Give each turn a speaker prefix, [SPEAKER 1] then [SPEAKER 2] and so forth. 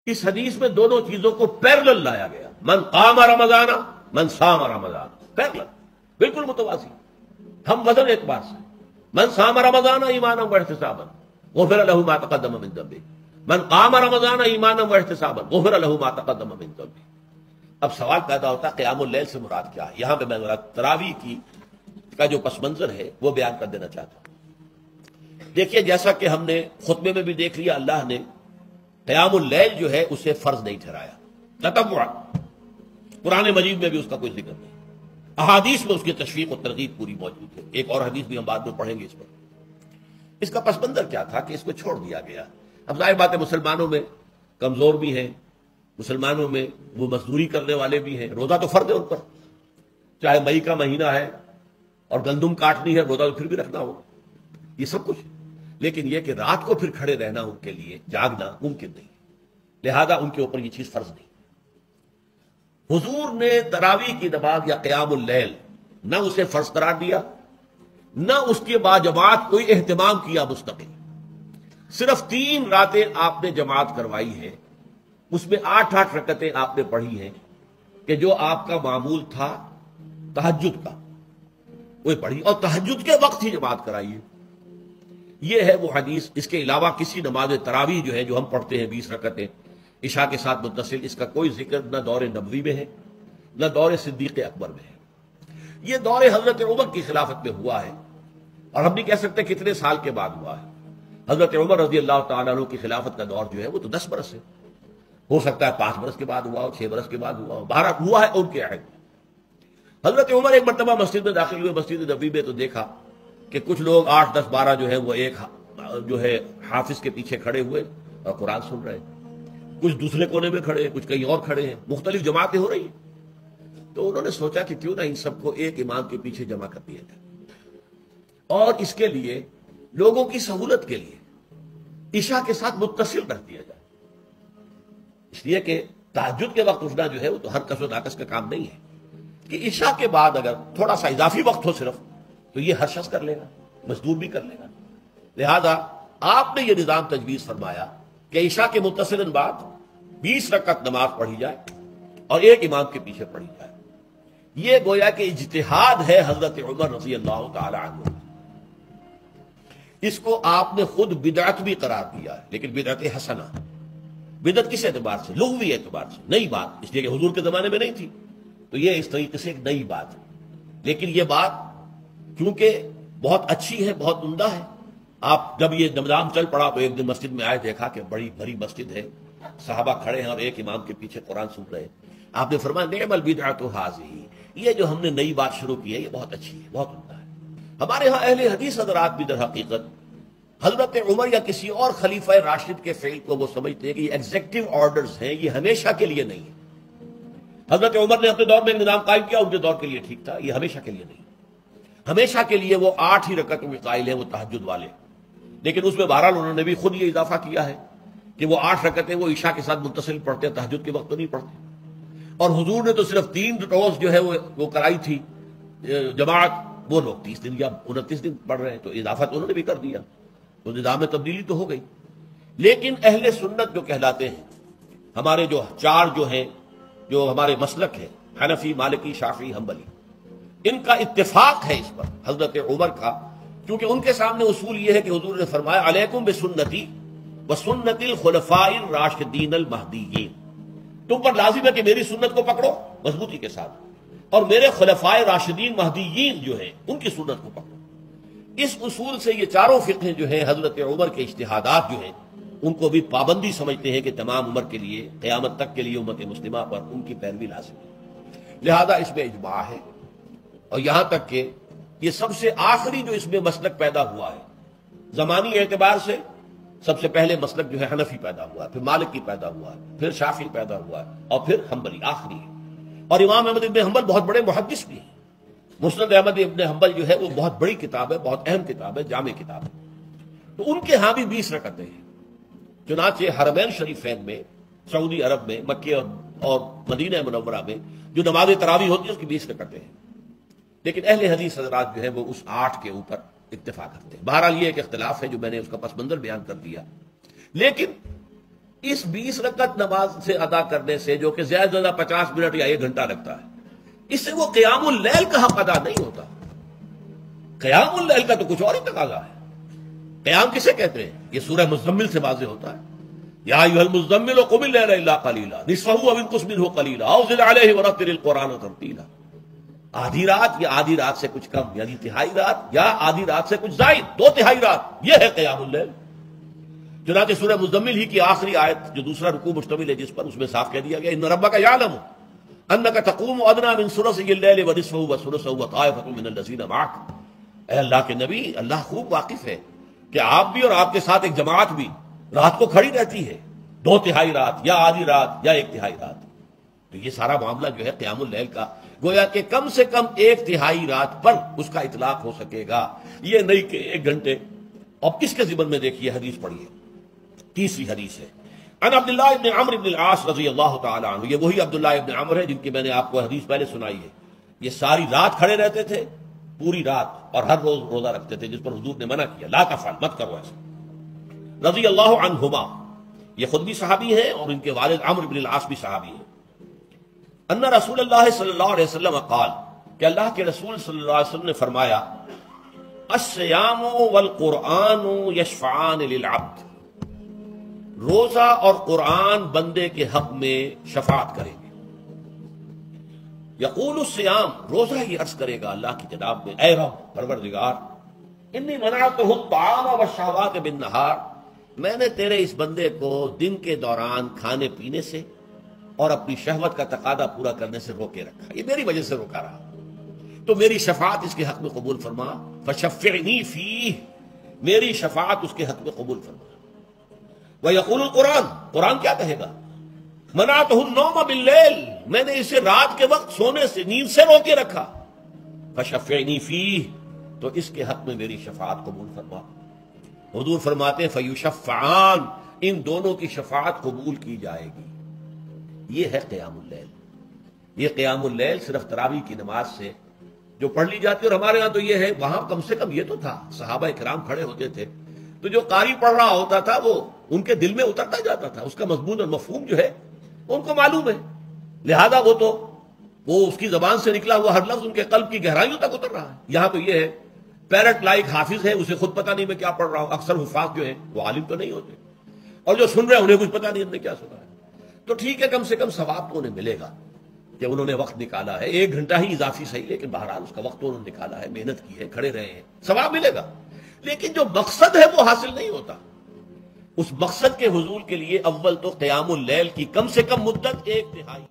[SPEAKER 1] اس حدیث میں دونوں چیزوں کو پیرلل لایا گیا، من قام رمضان من صام رمضان، پیرلل، بالکل متوازی، ہم وزن اعتبار سے، من صام رمضان ایمانا واحتسابا غفر له ما تقدم من ذنبه، من قام رمضان ایمانا واحتسابا غفر له ما تقدم من ذنبه۔ اب سوال پیدا ہوتا ہے قیام اللیل سے مراد کیا ہے؟ یہاں پہ میں تراویح کا جو پس منظر ہے وہ بیان کر دینا چاہتا ہوں۔ دیکھیے، جیسا کہ ہم نے خطبے میں بھی دیکھ لیا، اللہ نے قیام اللیل جو ہے اسے فرض نہیں ٹھہرایا، تطوع، قرآن مجید میں بھی اس کا کوئی ذکر نہیں، احادیث میں اس کی تشویق و ترغیب پوری موجود ہے، ایک اور حدیث بھی ہم بعد میں پڑھیں گے اس پر۔ اس کا پس منظر کیا تھا کہ اس کو چھوڑ دیا گیا۔ اب ظاہر بات ہے مسلمانوں میں کمزور بھی ہیں، مسلمانوں میں وہ مزدوری کرنے والے بھی ہیں، روزہ تو فرض ہے ان پر، چاہے مئی کا مہینہ ہے اور گندم کاٹنی ہے، روزہ تو پھر بھی رکھنا ہوگا، یہ سب کچھ ہے، لیکن یہ کہ رات کو پھر کھڑے رہنا ان کے لیے، جاگنا ممکن نہیں، لہذا ان کے اوپر یہ چیز فرض نہیں۔ حضور نے تراویح کی نماز یا قیام اللیل نہ اسے فرض قرار دیا، نہ اس کے بعد جماعت کوئی اہتمام کیا مستقل، صرف 3 راتیں آپ نے جماعت کروائی ہے، اس میں 8 رکعتیں آپ نے پڑھی ہیں کہ جو آپ کا معمول تھا تہجد کا، وہ پڑھی، اور تہجد کے وقت ہی جماعت کرائی ہے۔ یہ ہے وہ حدیث۔ اس کے علاوہ کسی نماز تراویح جو ہے جو ہم پڑھتے ہیں 20 رکعتیں عشاء کے ساتھ متصل، اس کا کوئی ذکر نہ دور نبوی میں ہے نہ دور صدیق اکبر میں ہے۔ یہ دور حضرت عمر کی خلافت میں ہوا ہے، اور ہم نہیں کہہ سکتے کتنے سال کے بعد ہوا ہے۔ حضرت عمر رضی اللہ تعالیٰ عنہ کی خلافت کا دور جو ہے وہ تو 10 برس ہے، ہو سکتا ہے 5 برس کے بعد ہوا ہو، 6 برس کے بعد ہوا ہو، 12 ہوا ہے ان کے عہد میں۔ حضرت عمر ایک مرتبہ مسجد میں داخل ہوئے، مسجد نبوی میں، تو دیکھا کہ کچھ لوگ 8 10 12 جو ہے وہ ایک جو ہے حافظ کے پیچھے کھڑے ہوئے اور قرآن سن رہے، کچھ دوسرے کونے میں کھڑے ہیں، کچھ کہیں اور کھڑے ہیں، مختلف جماعتیں ہو رہی ہیں۔ تو انہوں نے سوچا کہ کیوں نہ ان سب کو ایک امام کے پیچھے جمع کر دیا جائے، اور اس کے لیے لوگوں کی سہولت کے لیے عشاء کے ساتھ متصل رکھ دیا جائے، اس لیے کہ تہجد کے وقت اٹھنا جو ہے وہ تو ہر کس و ناقص کا کام نہیں ہے، کہ عشاء کے بعد اگر تھوڑا سا اضافی وقت ہو صرف، تو یہ ہر شخص کر لے گا، مزدور بھی کر لے گا۔ لہذا آپ نے یہ نظام تجویز فرمایا کہ عشاء کے متصل بعد 20 رکعت نماز پڑھی جائے اور ایک امام کے پیچھے پڑھی جائے۔ یہ گویا کہ اجتہاد ہے حضرت عمر رضی اللہ تعالی عنہ، اس کو آپ نے خود بدعت بھی قرار دیا ہے، لیکن بدعت حسنہ۔ بدعت کس اعتبار سے؟ لغوی اعتبار سے، نئی بات، اس لیے کہ حضور کے زمانے میں نہیں تھی، تو یہ اس طریقے سے ایک نئی بات ہے، لیکن یہ بات کیونکہ بہت اچھی ہے، بہت عمدہ ہے۔ آپ جب یہ نظام چل پڑا تو ایک دن مسجد میں آئے، دیکھا کہ بڑی بھری مسجد ہے، صحابہ کھڑے ہیں اور ایک امام کے پیچھے قرآن سن رہے ہیں۔ آپ نے فرمایا نعم البدعۃ ھذہ، یہ جو ہم نے نئی بات شروع کی ہے یہ بہت اچھی ہے، بہت عمدہ ہے۔ ہمارے ہاں اہل حدیث حضرات بھی در حقیقت حضرت عمر یا کسی اور خلیفہ راشد کے فعل کو وہ سمجھتے ہیں کہ یہ ایگزیکٹو آرڈرز ہیں، یہ ہمیشہ کے لیے نہیں ہے۔ حضرت عمر نے اپنے دور میں ایک نظام قائم کیا، ان کے دور کے لیے ٹھیک تھا، یہ ہمیشہ کے لیے نہیں۔ ہمیشہ کے لیے وہ 8 ہی رکعتوں کے قائل ہیں، وہ تہجد والے، لیکن اس میں بہرحال انہوں نے بھی خود یہ اضافہ کیا ہے کہ وہ 8 رکعتیں وہ عشاء کے ساتھ متصل پڑھتے ہیں، تہجد کے وقت تو نہیں پڑھتے۔ اور حضور نے تو صرف 3 روز جو ہے وہ کرائی تھی جماعت، وہ لوگ 30 دن یا 29 دن پڑھ رہے ہیں، تو اضافہ تو انہوں نے بھی کر دیا، تو نظام میں تبدیلی تو ہو گئی۔ لیکن اہل سنت جو کہلاتے ہیں، ہمارے جو 4 جو ہیں، جو ہمارے مسلک ہیں، حنفی، مالکی، شافعی، حنبلی، ان کا اتفاق ہے اس پر حضرت عمر کا، کیونکہ ان کے سامنے اصول یہ ہے کہ حضور نے فرمایا علیکم بسنتی وسنت الخلفاء الراشدین المہدیین، تم پر لازم ہے کہ میری سنت کو پکڑو مضبوطی کے ساتھ، اور میرے خلفائے راشدین مہدیین جو ہیں ان کی سنت کو پکڑو۔ اس اصول سے یہ 4 فقہیں جو ہیں حضرت عمر کے اجتہادات جو ہیں ان کو بھی پابندی سمجھتے ہیں کہ تمام عمر کے لیے، قیامت تک کے لیے امت مسلمہ پر ان کی پیروی لازم ہے، لہذا اس میں اجماع ہے۔ اور یہاں تک کہ یہ سب سے آخری جو اس میں مسلک پیدا ہوا ہے زمانی اعتبار سے، سب سے پہلے مسلک جو ہے حنفی پیدا ہوا ہے، پھر مالکی پیدا ہوا ہے، پھر شافعی پیدا ہوا ہے، اور پھر حنبلی آخری ہے۔ اور امام احمد ابن حنبل بہت بڑے محدث بھی ہیں، مسند احمد ابن حنبل جو ہے وہ بہت بڑی کتاب ہے، بہت اہم کتاب ہے، جامع کتاب ہے، تو ان کے ہاں بھی 20 رکعتیں ہیں۔ چنانچہ حرمین شریفین میں، سعودی عرب میں، مکہ اور مدینہ منورہ میں جو نماز تراویح ہوتی ہے اس کی 20 رکعتیں ہیں، لیکن اہل حدیث حضرات جو ہے وہ اس 8 کے اوپر اتفاق کرتے ہیں۔ بہرحال یہ ایک اختلاف ہے جو میں نے اس کا پس منظر بیان کر دیا، لیکن اس 20 رکعت نماز سے ادا کرنے سے، جو کہ زیادہ سے زیادہ 50 منٹ یا 1 گھنٹہ لگتا ہے، اس سے وہ قیام اللیل کا حق ادا نہیں ہوتا۔ قیام اللیل کا تو کچھ اور ہی تقاضا ہے۔ قیام کسے کہتے ہیں؟ یہ سورہ مزمل سے واضح ہوتا ہے۔ یا ایھا المزمل قم اللیل الا قلیلا نصفہ او انقص منہ قلیلا او زد علیہ ورتل القرآن ترتیلا۔ آدھی رات یا آدھی رات سے کچھ کم، یعنی تہائی رات یا آدھی رات سے کچھ زائد، 2/3 رات، یہ ہے قیام اللیل۔ چنانچہ سورہ مزمل ہی کی آخری آیت جو دوسرا رکوع مشتمل ہے جس پر، اس میں صاف کہہ دیا گیا ان ربک یعلم انک تقوم ادنی من ثلثی اللیل ونصفہ وثلثہ وطائفۃ من الذین معک۔ اے اللہ کے نبی، اللہ خوب واقف ہے کہ آپ بھی اور آپ کے ساتھ ایک جماعت بھی رات کو کھڑی رہتی ہے، 2/3 رات یا آدھی رات یا 1/3 رات۔ تو یہ سارا معاملہ جو ہے قیام اللیل کا، گویا کہ کم سے کم 1/3 رات پر اس کا اطلاق ہو سکے گا، یہ نہیں کہ 1 گھنٹے۔ اب کس کے ذمن میں دیکھیے حدیث پڑھیے، تیسری حدیث ہے عن عبداللہ ابن عمرو بن العاص رضی اللہ تعالی عنہ۔ یہ وہی عبداللہ ابن عمرو ہے جن کی میں نے آپ کو حدیث پہلے سنائی ہے۔ یہ ساری رات کھڑے رہتے تھے، پوری رات، اور ہر روز روزہ رکھتے تھے، جس پر حضور نے منع کیا، لا تفعل، مت کرو ایسا۔ رضی اللہ عنہما، یہ خود بھی صحابی ہیں اور ان کے والد عمرو بن العاص بھی صحابی ہیں۔ ان رسول اللہ صلی اللہ علیہ وسلم قال، کہ اللہ کے رسول صلی اللہ علیہ وسلم نے فرمایا، الصیام والقرآن یشفعان للعبد، روزہ اور قرآن بندے کے حق میں شفاعت کریں گے۔ یقول الصیام، روزہ ہی عرض کرے گا اللہ کی جناب میں، اے رب پروردگار، انی منعتہ الطعام والشہوات بالنہار، میں نے تیرے اس بندے کو دن کے دوران کھانے پینے سے اور اپنی شہوت کا تقاضا پورا کرنے سے روکے رکھا، یہ میری وجہ سے روکا رہا، تو میری شفاعت اس کے حق میں قبول فرما، فشفعنی فیہ، میری شفاعت اس کے حق میں قبول فرما۔ وَيَقُولُ القرآن، قرآن کیا کہے گا، منعتہ النوم باللیل، میں نے اسے رات کے وقت سونے سے، نیند سے روکے رکھا، فشفعنی فیہ، تو اس کے حق میں میری شفاعت قبول فرما۔ حضور فرماتے ہیں فیشفعان، ان دونوں کی شفاعت قبول کی جائے گی۔ یہ ہے قیام اللیل۔ یہ قیام اللیل صرف تراویح کی نماز سے جو پڑھ لی جاتی ہے، اور ہمارے ہاں تو یہ ہے، وہاں کم سے کم یہ تو تھا، صحابہ کرام کھڑے ہوتے تھے تو جو قاری پڑھ رہا ہوتا تھا وہ ان کے دل میں اترتا جاتا تھا، اس کا مضمون اور مفہوم جو ہے ان کو معلوم ہے، لہذا وہ اس کی زبان سے نکلا ہوا ہر لفظ ان کے قلب کی گہرائیوں تک اتر رہا ہے۔ یہاں تو یہ ہے پیرٹ لائک حافظ ہے، اسے خود پتہ نہیں میں کیا پڑھ رہا ہوں، اکثر حفاظ جو ہیں وہ عالم تو نہیں ہوتے، اور جو سن رہے ہیں انہیں کچھ پتہ نہیں ہم نے کیا سنا ہے، تو ٹھیک ہے، کم سے کم ثواب تو انہیں ملے گا کہ انہوں نے وقت نکالا ہے، 1 گھنٹہ ہی اضافی صحیح، لیکن بہرحال اس کا وقت تو انہوں نے نکالا ہے، محنت کی ہے، کھڑے رہے ہیں، ثواب ملے گا۔ لیکن جو مقصد ہے وہ حاصل نہیں ہوتا۔ اس مقصد کے حصول کے لیے اول تو قیام اللیل کی کم سے کم مدت 1/3